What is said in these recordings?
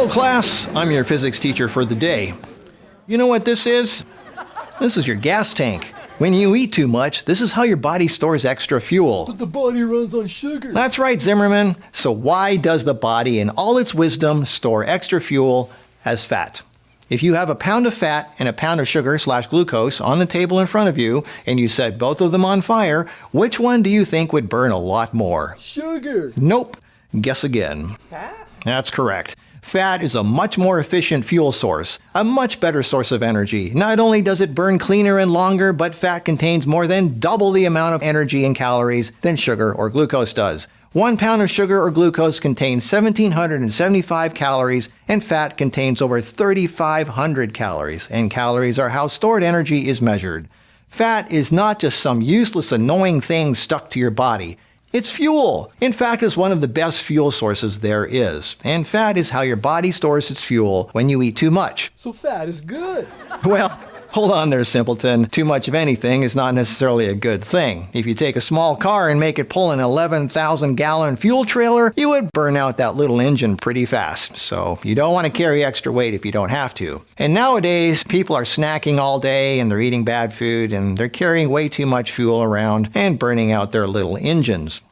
Hello class, I'm your physics teacher for the day. You know what this is? This is your gas tank. When you eat too much, this is how your body stores extra fuel. But the body runs on sugar. That's right, Zimmerman. So why does the body in all its wisdom store extra fuel as fat? If you have a pound of fat and a pound of sugar/glucose on the table in front of you, and you set both of them on fire, which one do you think would burn a lot more? Sugar. Nope. Guess again. Fat? That's correct. Fat is a much more efficient fuel source, a much better source of energy. Not only does it burn cleaner and longer, but fat contains more than double the amount of energy and calories than sugar or glucose does. 1 pound of sugar or glucose contains 1,775 calories, and fat contains over 3,500 calories, and calories are how stored energy is measured. Fat is not just some useless, annoying thing stuck to your body. It's fuel. In fact, it's one of the best fuel sources there is. And fat is how your body stores its fuel when you eat too much. So fat is good. Well, hold on there, simpleton. Too much of anything is not necessarily a good thing. If you take a small car and make it pull an 11,000-gallon fuel trailer, you would burn out that little engine pretty fast. So you don't want to carry extra weight if you don't have to. And nowadays, people are snacking all day and they're eating bad food and they're carrying way too much fuel around and burning out their little engines.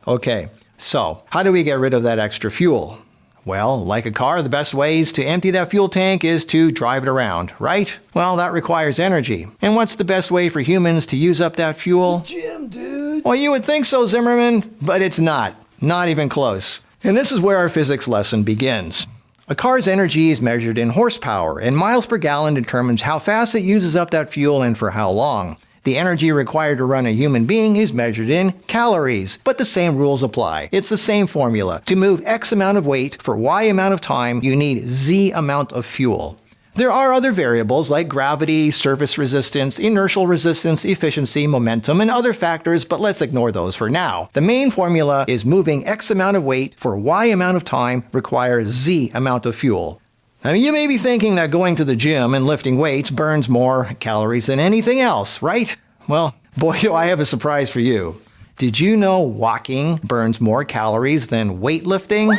Okay, so how do we get rid of that extra fuel? Well, like a car, the best ways to empty that fuel tank is to drive it around, right? Well, that requires energy. And what's the best way for humans to use up that fuel? Gym, dude. Well, you would think so, Zimmerman, but it's not. Not even close. And this is where our physics lesson begins. A car's energy is measured in horsepower, and miles per gallon determines how fast it uses up that fuel and for how long. The energy required to run a human being is measured in calories, but the same rules apply. It's the same formula. To move X amount of weight for Y amount of time, you need Z amount of fuel. There are other variables like gravity, surface resistance, inertial resistance, efficiency, momentum, and other factors, but let's ignore those for now. The main formula is moving X amount of weight for Y amount of time requires Z amount of fuel. Now, you may be thinking that going to the gym and lifting weights burns more calories than anything else, right? Well, boy, do I have a surprise for you. Did you know walking burns more calories than weightlifting?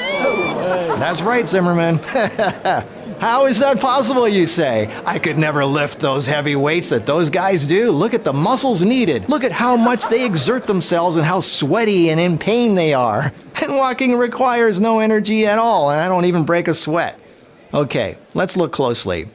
That's right, Zimmerman. How is that possible, you say? I could never lift those heavy weights that those guys do. Look at the muscles needed. Look at how much they exert themselves and how sweaty and in pain they are. And walking requires no energy at all, and I don't even break a sweat. Okay, let's look closely.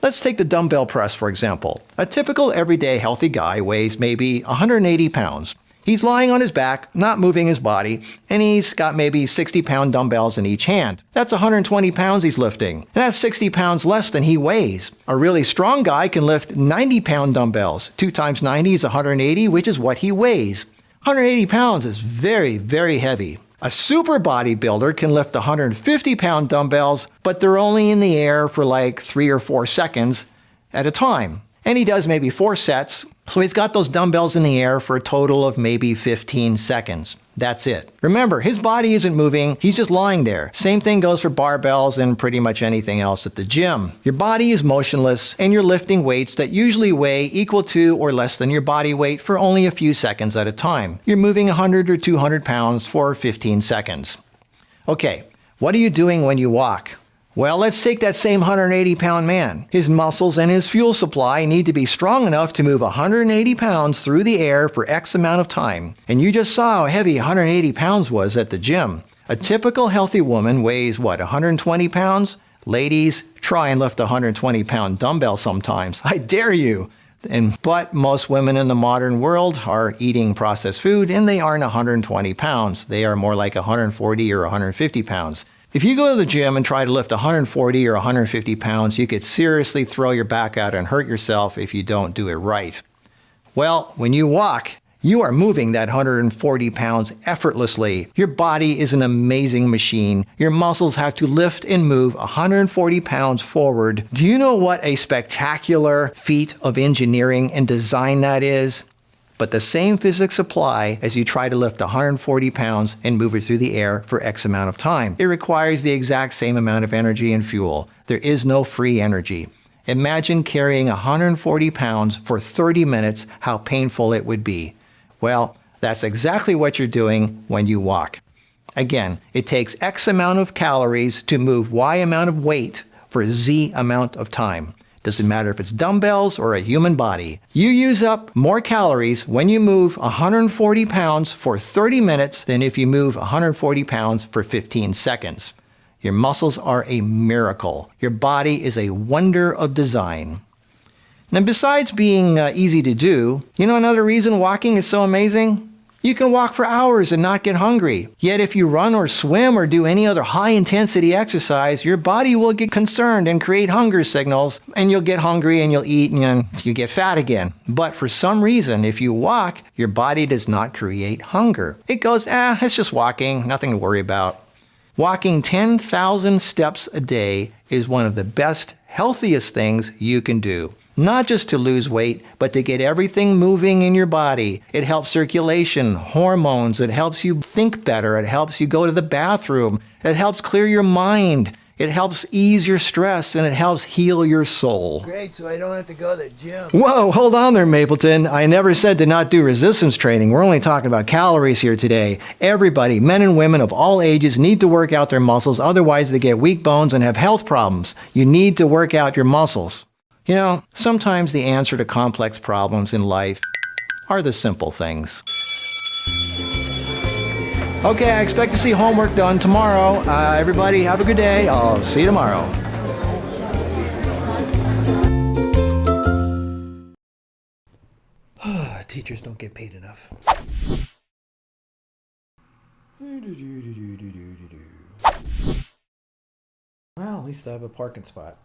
Let's take the dumbbell press, for example. A typical everyday healthy guy weighs maybe 180 pounds. He's lying on his back, not moving his body, and he's got maybe 60-pound dumbbells in each hand. That's 120 pounds he's lifting, and that's 60 pounds less than he weighs. A really strong guy can lift 90-pound dumbbells. 2 times 90 is 180, which is what he weighs. 180 pounds is very, very heavy. A super bodybuilder can lift 150-pound dumbbells, but they're only in the air for like 3 or 4 seconds at a time. And he does maybe 4 sets, so he's got those dumbbells in the air for a total of maybe 15 seconds. That's it. Remember, his body isn't moving, he's just lying there. Same thing goes for barbells and pretty much anything else at the gym. Your body is motionless, and you're lifting weights that usually weigh equal to or less than your body weight for only a few seconds at a time. You're moving 100 or 200 pounds for 15 seconds. Okay, what are you doing when you walk? Well, let's take that same 180-pound man. His muscles and his fuel supply need to be strong enough to move 180 pounds through the air for X amount of time. And you just saw how heavy 180 pounds was at the gym. A typical healthy woman weighs, 120 pounds? Ladies, try and lift a 120-pound dumbbell sometimes. I dare you. But most women in the modern world are eating processed food, and they aren't 120 pounds. They are more like 140 or 150 pounds. If you go to the gym and try to lift 140 or 150 pounds, you could seriously throw your back out and hurt yourself if you don't do it right. Well, when you walk, you are moving that 140 pounds effortlessly. Your body is an amazing machine. Your muscles have to lift and move 140 pounds forward. Do you know what a spectacular feat of engineering and design that is? But the same physics apply as you try to lift 140 pounds and move it through the air for X amount of time. It requires the exact same amount of energy and fuel. There is no free energy. Imagine carrying 140 pounds for 30 minutes, how painful it would be. Well, that's exactly what you're doing when you walk. Again, it takes X amount of calories to move Y amount of weight for Z amount of time. Doesn't matter if it's dumbbells or a human body. You use up more calories when you move 140 pounds for 30 minutes than if you move 140 pounds for 15 seconds. Your muscles are a miracle. Your body is a wonder of design. Now, besides being easy to do, you know another reason walking is so amazing? You can walk for hours and not get hungry. Yet if you run or swim or do any other high-intensity exercise, your body will get concerned and create hunger signals, and you'll get hungry and you'll eat and you get fat again. But for some reason, if you walk, your body does not create hunger. It goes, it's just walking, nothing to worry about. Walking 10,000 steps a day is one of the best, healthiest things you can do. Not just to lose weight, but to get everything moving in your body. It helps circulation, hormones, it helps you think better, it helps you go to the bathroom, it helps clear your mind, it helps ease your stress, and it helps heal your soul. Great, so I don't have to go to the gym. Whoa, hold on there, Mapleton. I never said to not do resistance training. We're only talking about calories here today. Everybody, men and women of all ages, need to work out their muscles, otherwise they get weak bones and have health problems. You need to work out your muscles. You know, sometimes the answer to complex problems in life are the simple things. Okay, I expect to see homework done tomorrow. Everybody, have a good day. I'll see you tomorrow. Teachers don't get paid enough. Well, at least I have a parking spot.